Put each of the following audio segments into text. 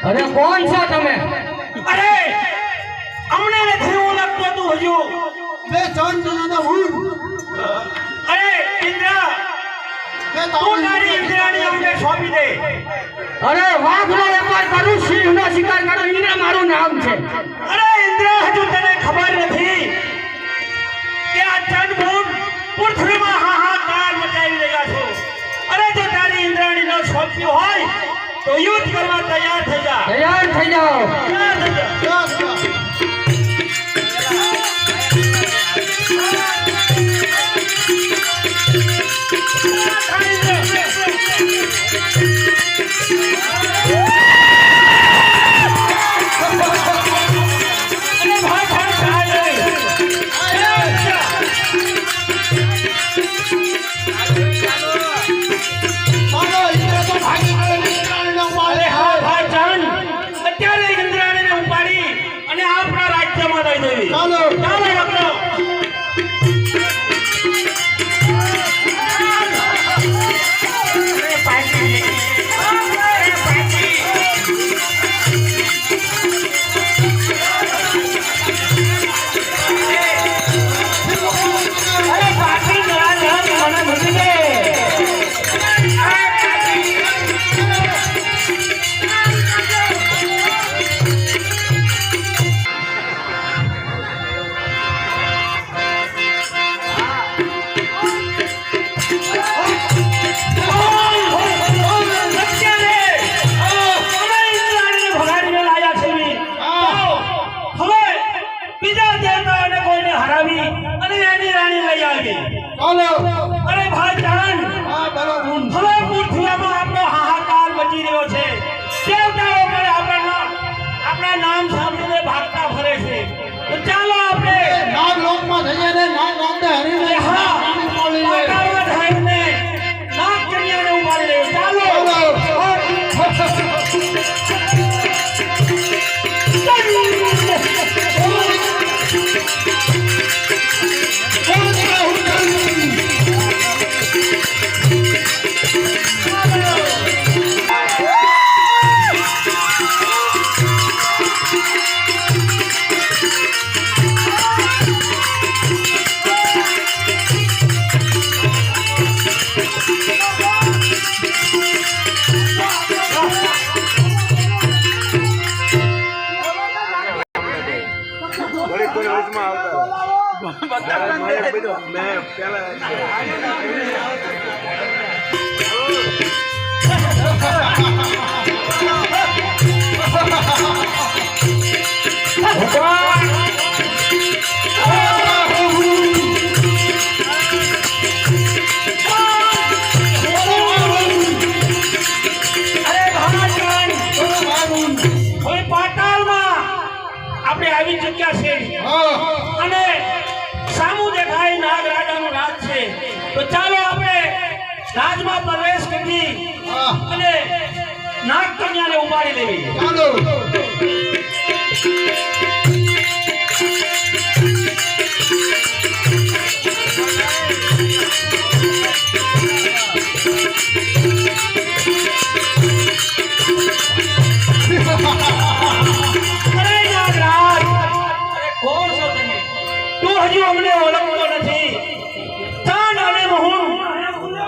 अरे कौन सा तमे? अरे हमने नहीं ओळखतो तू हजू मैं जान जाना हूँ। अरे इंद्र तू तारी इंद्राणी हमने सौंपी दे। अरे वाघनो व्यापार करू सिंहनो शिकार करू इंद्र मारू नाम छे। अरे इंद्र हजू तने खबर નથી કે આ ચંદ્રભૂમ પૃથ્વીમાં હાહાકાર મચાવી રહ્યા છો। અરે જો તારી ઇન્દ્રાણી ન સૌંપ્યું હોય तो युद्ध करवा तैयार થઈ જા। तैयार થઈ જાઓ। ચાલો ચાલો રખડો। હવે પાતાળમાં આપણે આવી ચૂક્યા છે અને સામું દેખાય નાગરાજાનું રાજ છે. તો ચાલો આપણે રાજમાં પ્રવેશ કરી અને નાગ કન્યાને ઉપાડી લેવી. ચાલો અરે નાગરાજ, અરે કોણ છો તમે? તું હજુ અમને ઓળખતો નથી. ચાંદ અને મોહન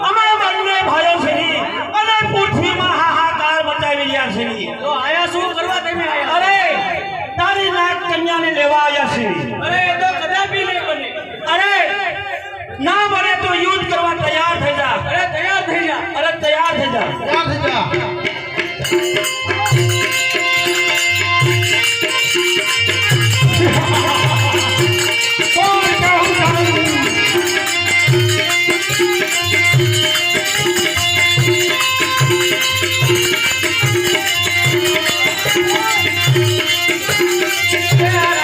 અમે બંને ભાઈઓ છીએ અને પૃથ્વીમાં હાહાકાર મચાવી રહ્યા છીએ. તો આયા શું કરવા તમે આયા? અરે તારી નાગ કન્યાને લેવા આવ્યા છીએ. અરે એ તો કદાપી નહીં બને. અરે ના બને તો યુદ્ધ કરવા તૈયાર થઈ જા. અરે તૈયાર થઈ જા. અરે તૈયાર થઈ જા. ત્યાર થઈ જા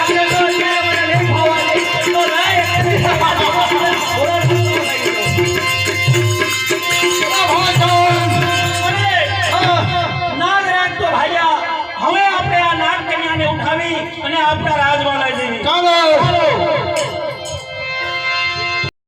આપણે તો અત્યારે મને લેટ થવા દે. તો લાય નાગરાજ તો ભાઈયા, હવે આપણે આ નાગ કન્યાને ઉઠાવી અને આપણા